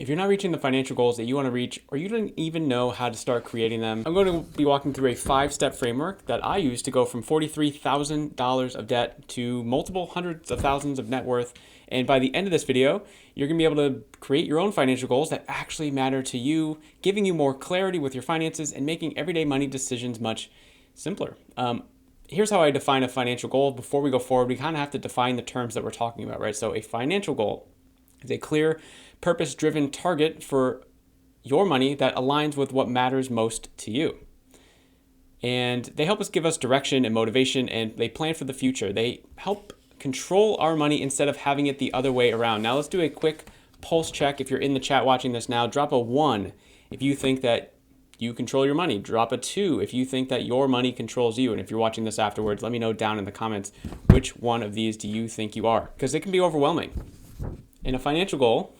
If you're not reaching the financial goals that you want to reach, or you don't even know how to start creating them, I'm going to be walking through a 5-step framework that I use to go from $43,000 of debt to multiple hundreds of thousands of net worth. And by the end of this video, you're going to be able to create your own financial goals that actually matter to you, giving you more clarity with your finances and making everyday money decisions much simpler. Here's how I define a financial goal. Before we go forward, we kind of have to define the terms that we're talking about, right? So a financial goal is a clear, purpose-driven target for your money that aligns with what matters most to you. And they help us give us direction and motivation, and they plan for the future. They help control our money instead of having it the other way around. Now let's do a quick pulse check. If you're in the chat watching this now, drop a 1 if you think that you control your money. Drop a 2 if you think that your money controls you. And if you're watching this afterwards, let me know down in the comments which one of these do you think you are, because it can be overwhelming. And a financial goal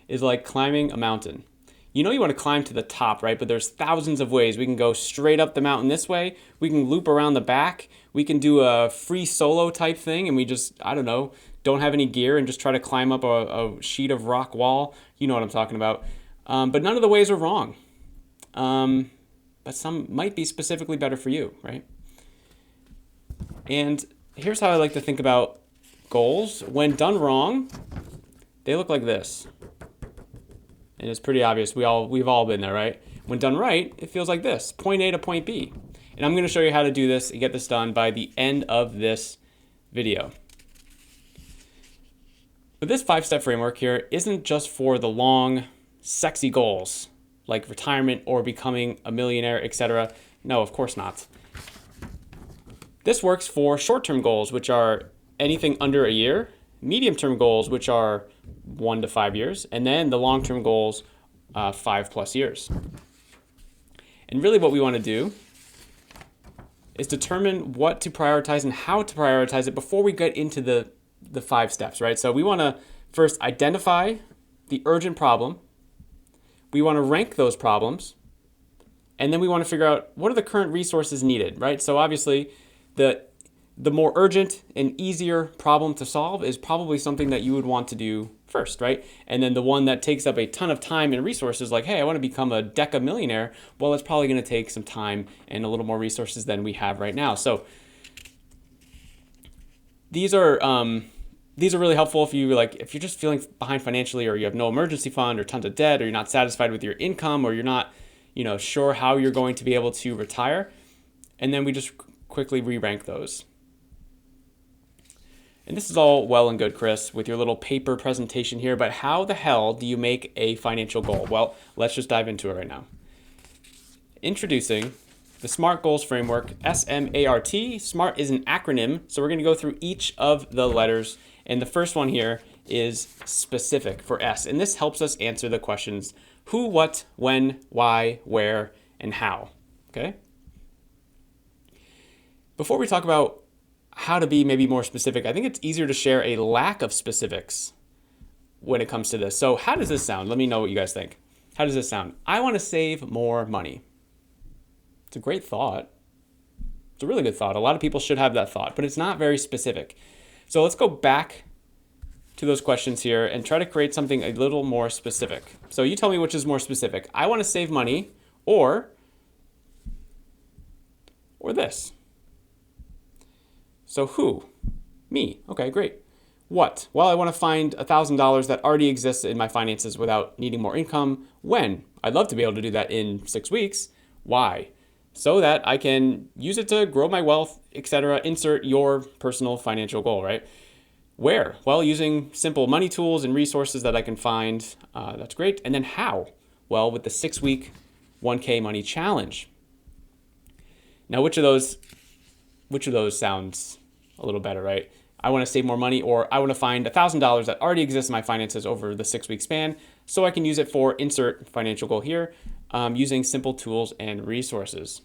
is like climbing a mountain. You know you want to climb to the top, right? But there's thousands of ways. We can go straight up the mountain this way. We can loop around the back. We can do a free solo type thing, and we just, I don't know, don't have any gear and just try to climb up a sheet of rock wall. You know what I'm talking about. But none of the ways are wrong. But some might be specifically better for you, right? And here's how I like to think about goals. When done wrong, they look like this. And it's pretty obvious. We've all been there, right? When done right, it feels like this, point A to point B. And I'm going to show you how to do this and get this done by the end of this video. But this 5-step framework here isn't just for the long, sexy goals like retirement or becoming a millionaire, etc. No, of course not. This works for short-term goals, which are anything under a year, medium-term goals, which are 1 to 5 years, and then the long-term goals, 5+ years. And really what we want to do is determine what to prioritize and how to prioritize it before we get into the 5 steps, right? So we want to first identify the urgent problem. We want to rank those problems, and then we want to figure out what are the current resources needed, right? So obviously the more urgent and easier problem to solve is probably something that you would want to do first, right? And then the one that takes up a ton of time and resources, like, hey, I want to become a deca millionaire, well, it's probably going to take some time and a little more resources than we have right now. So these are really helpful if you're just feeling behind financially, or you have no emergency fund or tons of debt, or you're not satisfied with your income, or you're not, sure how you're going to be able to retire. And then we just quickly re-rank those. And this is all well and good, Chris, with your little paper presentation here, but how the hell do you make a financial goal? Well, let's just dive into it right now. Introducing the SMART Goals Framework, SMART. SMART is an acronym, so we're going to go through each of the letters, and the first one here is specific for S, and this helps us answer the questions who, what, when, why, where, and how, okay? Before we talk about how to be maybe more specific, I think it's easier to share a lack of specifics when it comes to this. So how does this sound? Let me know what you guys think. How does this sound? I want to save more money. It's a great thought. It's a really good thought. A lot of people should have that thought, but it's not very specific. So let's go back to those questions here and try to create something a little more specific. So you tell me which is more specific. I want to save money, or this. So who? Me. Okay, great. What? Well, I want to find $1,000 that already exists in my finances without needing more income. When? I'd love to be able to do that in 6 weeks. Why? So that I can use it to grow my wealth, etc. Insert your personal financial goal, right? Where? Well, using simple money tools and resources that I can find. That's great. And then how? Well, with the 6-week 1K money challenge. Now, which of those sounds a little better, right? I want to save more money, or I want to find $1,000 that already exists in my finances over the 6-week span, so I can use it for insert financial goal here, using simple tools and resources.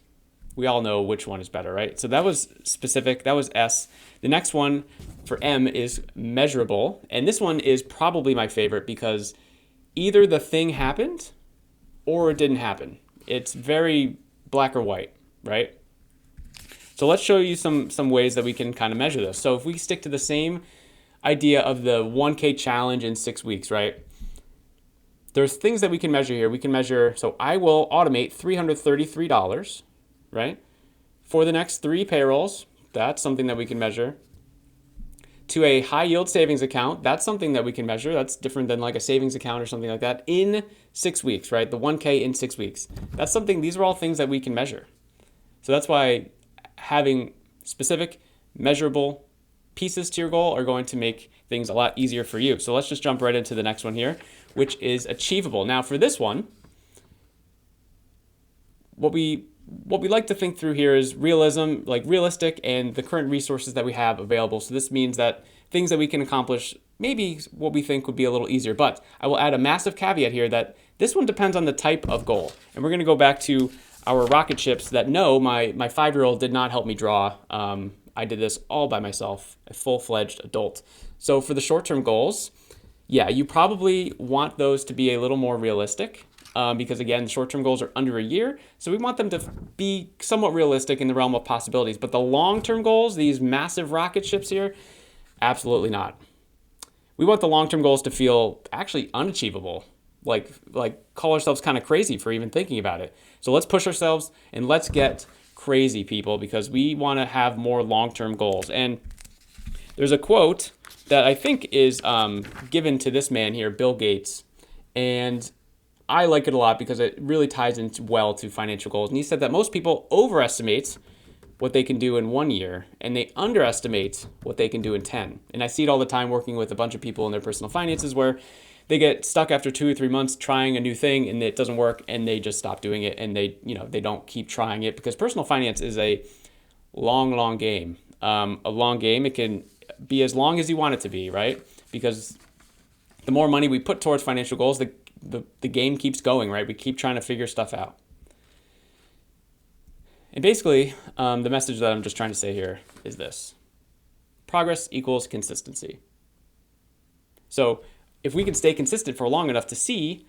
We all know which one is better, right? So that was specific. That was S. The next one for M is measurable, and this one is probably my favorite because either the thing happened or it didn't happen. It's very black or white, right? So let's show you some ways that we can kind of measure this. So if we stick to the same idea of the 1K challenge in 6 weeks, right? there's things that we can measure here. We can measure, so I will automate $333, right? For the next 3 payrolls, that's something that we can measure. To a high yield savings account, that's something that we can measure. That's different than like a savings account or something like that in 6 weeks, right? The 1K in 6 weeks. That's something, these are all things that we can measure. So that's why having specific, measurable pieces to your goal are going to make things a lot easier for you. So let's just jump right into the next one here, which is achievable. Now for this one, what we like to think through here is realism, like realistic and the current resources that we have available. So this means that things that we can accomplish, maybe what we think would be a little easier, but I will add a massive caveat here that this one depends on the type of goal. And we're gonna go back to our rocket ships that no, my 5-year-old did not help me draw. I did this all by myself, a full-fledged adult. So for the short-term goals, yeah, you probably want those to be a little more realistic because again, the short-term goals are under a year. So we want them to be somewhat realistic in the realm of possibilities. But the long-term goals, these massive rocket ships here, absolutely not. We want the long-term goals to feel actually unachievable, like call ourselves kind of crazy for even thinking about it. So let's push ourselves and let's get crazy, people, because we want to have more long-term goals. And there's a quote that I think is given to this man here, Bill Gates, and I like it a lot because it really ties in well to financial goals. And he said that most people overestimate what they can do in 1 year and they underestimate what they can do in 10. And I see it all the time working with a bunch of people in their personal finances where they get stuck after 2 or 3 months trying a new thing and it doesn't work and they just stop doing it and they don't keep trying it because personal finance is a long game. A long game. It can be as long as you want it to be, right? Because the more money we put towards financial goals, the game keeps going, right? We keep trying to figure stuff out. And basically, the message that I'm just trying to say here is this. Progress equals consistency. So if we can stay consistent for long enough to see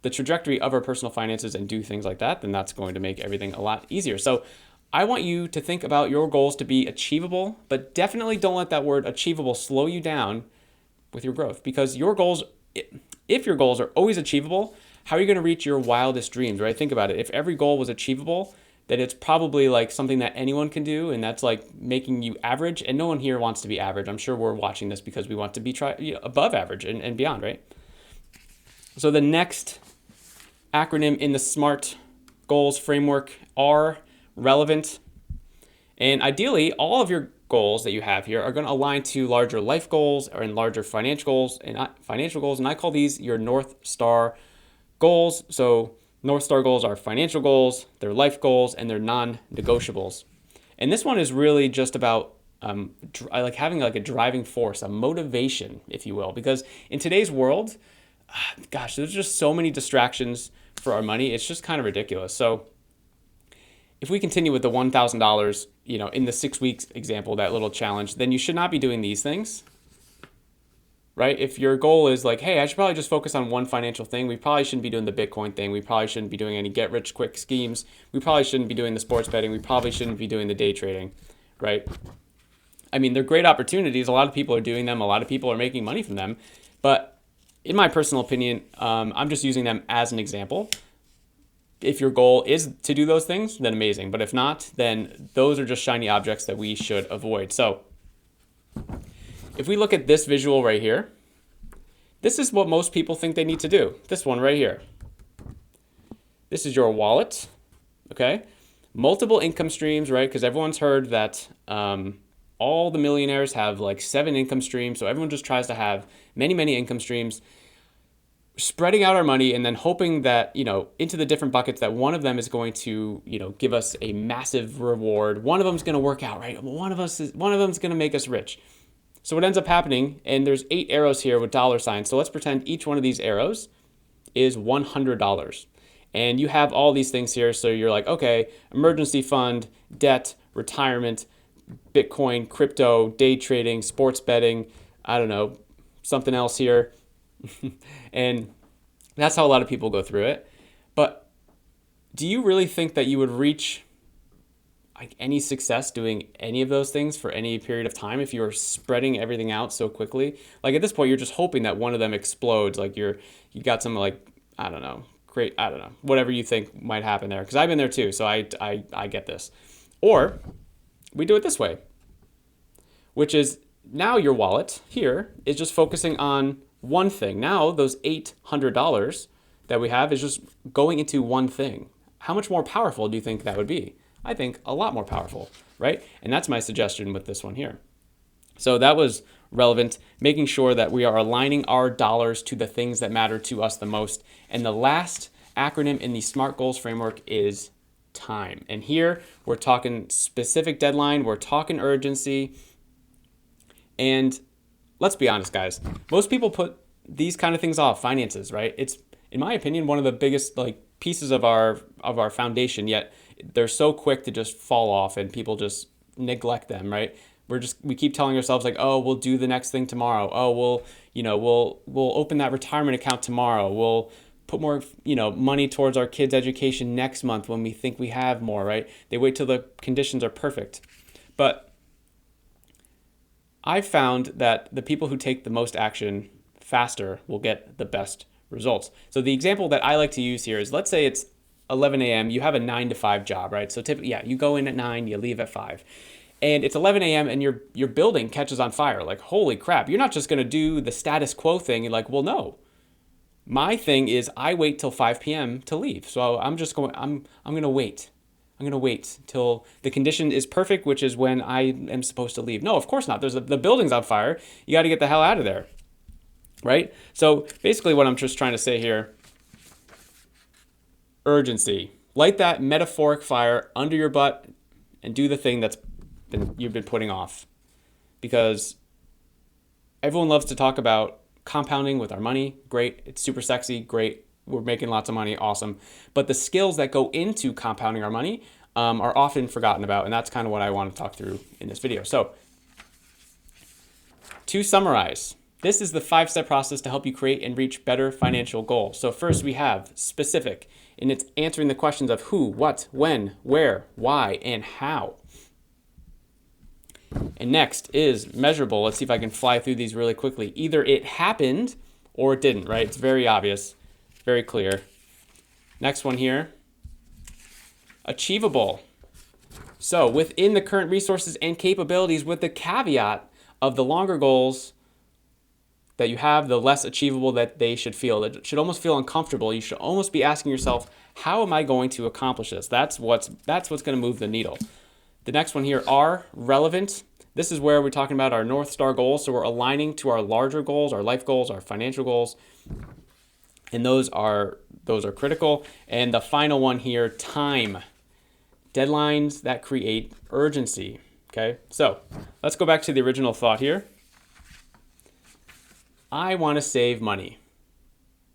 the trajectory of our personal finances and do things like that, then that's going to make everything a lot easier. So I want you to think about your goals to be achievable, but definitely don't let that word achievable slow you down with your growth, because your goals, if your goals are always achievable, how are you going to reach your wildest dreams, right? Think about it. If every goal was achievable, then it's probably like something that anyone can do, and that's like making you average, and no one here wants to be average. I'm sure we're watching this because we want to be above average and beyond, right? So the next acronym in the SMART goals framework are relevant, and ideally all of your goals that you have here are going to align to larger life goals or in larger financial goals, and I call these your North Star goals. So North Star goals are financial goals, they're life goals, and they're non-negotiables. And this one is really just about like having like a driving force, a motivation, if you will, because in today's world, gosh, there's just so many distractions for our money. It's just kind of ridiculous. So if we continue with the $1,000, in the 6 weeks example, that little challenge, then you should not be doing these things, right? If your goal is like, hey, I should probably just focus on one financial thing, we probably shouldn't be doing the Bitcoin thing. We probably shouldn't be doing any get rich quick schemes. We probably shouldn't be doing the sports betting. We probably shouldn't be doing the day trading, right? I mean, they're great opportunities. A lot of people are doing them. A lot of people are making money from them. But in my personal opinion, I'm just using them as an example. If your goal is to do those things, then amazing. But if not, then those are just shiny objects that we should avoid. So if we look at this visual right here, this is what most people think they need to do. This one right here. This is your wallet, okay? Multiple income streams, right? Because everyone's heard that all the millionaires have like 7 income streams. So everyone just tries to have many income streams, spreading out our money and then hoping that, into the different buckets that one of them is going to, give us a massive reward. One of them is going to work out, right? One of them is going to make us rich. So what ends up happening, and there's 8 arrows here with dollar signs. So let's pretend each one of these arrows is $100. And you have all these things here. So you're like, okay, emergency fund, debt, retirement, Bitcoin, crypto, day trading, sports betting, I don't know, something else here. And that's how a lot of people go through it. But do you really think that you would reach like any success doing any of those things for any period of time if you're spreading everything out so quickly? Like at this point, you're just hoping that one of them explodes. Like you got some like I don't know, great, I don't know, whatever you think might happen there, because I've been there too, so I get this. Or we do it this way, which is now your wallet here is just focusing on one thing. Now those $800 that we have is just going into one thing. How much more powerful do you think that would be? I think a lot more powerful, right? And that's my suggestion with this one here. So that was relevant, making sure that we are aligning our dollars to the things that matter to us the most. And the last acronym in the SMART Goals framework is time. And here we're talking specific deadline, we're talking urgency. And let's be honest, guys, most people put these kind of things off, finances, right? It's, in my opinion, one of the biggest pieces of our foundation, yet they're so quick to just fall off and people just neglect them, right? We keep telling ourselves oh, we'll do the next thing tomorrow. Oh, we'll open that retirement account tomorrow. We'll put more, money towards our kids' education next month when we think we have more, right? They wait till the conditions are perfect. But I've found that the people who take the most action faster will get the best results. So the example that I like to use here is, let's say it's 11 a.m. You have a 9 to 5 job, right? So typically, you go in at 9, you leave at 5. And it's 11 a.m. and your building catches on fire. Holy crap, you're not just going to do the status quo thing. You're well, no. My thing is I wait till 5 p.m. to leave. So I'm going to wait. I'm going to wait till the condition is perfect, which is when I am supposed to leave. No, of course not. The building's on fire. You got to get the hell out of there, right? So basically what I'm just trying to say here, urgency. Light that metaphoric fire under your butt and do the thing you've been putting off. Because everyone loves to talk about compounding with our money. Great. It's super sexy. Great. We're making lots of money. Awesome. But the skills that go into compounding our money are often forgotten about. And that's kind of what I want to talk through in this video. So to summarize, this is the 5-step process to help you create and reach better financial goals. So first we have specific, and it's answering the questions of who, what, when, where, why, and how. And next is measurable. Let's see if I can fly through these really quickly. Either it happened or it didn't, right? It's very obvious, very clear. Next one here, achievable. So within the current resources and capabilities, with the caveat of the longer goals that you have, the less achievable that they should feel. It should almost feel uncomfortable. You should almost be asking yourself, how am I going to accomplish this? That's what's going to move the needle. The next one here are relevant. This is where we're talking about our North Star goals. So we're aligning to our larger goals, our life goals, our financial goals. And those are critical. And the final one here, time. Deadlines that create urgency. Okay, so let's go back to the original thought here. I want to save money.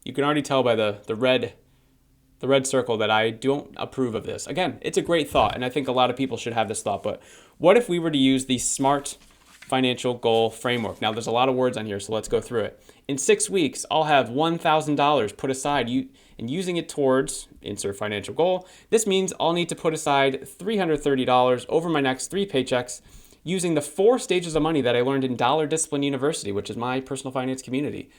You can already tell by the red circle that I don't approve of this. Again, it's a great thought, and I think a lot of people should have this thought, but what if we were to use the SMART financial goal framework? Now, there's a lot of words on here, so let's go through it. In 6 weeks, I'll have $1,000 put aside and using it towards insert financial goal. This means I'll need to put aside $330 over my next 3 paychecks using the 4 stages of money that I learned in Dollar Discipline University, which is my personal finance community.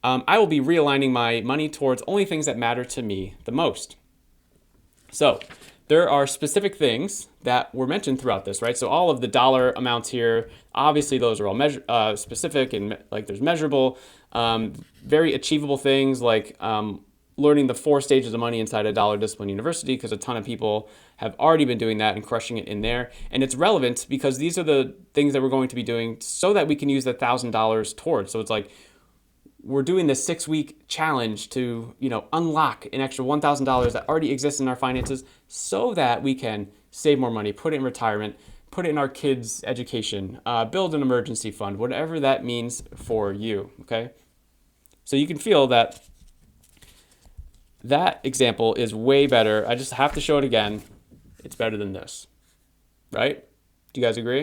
I will be realigning my money towards only things that matter to me the most. So there are specific things that were mentioned throughout this, right? So all of the dollar amounts here, obviously those are all specific and there's measurable, very achievable things like learning the 4 stages of money inside a Dollar Discipline University, because a ton of people have already been doing that and crushing it in there. And it's relevant because these are the things that we're going to be doing so that we can use the $1,000 towards. So it's we're doing this 6-week challenge to, unlock an extra $1,000 that already exists in our finances so that we can save more money, put it in retirement, put it in our kids' education, build an emergency fund, whatever that means for you, okay? So you can feel that example is way better. I just have to show it again. It's better than this, right? Do you guys agree?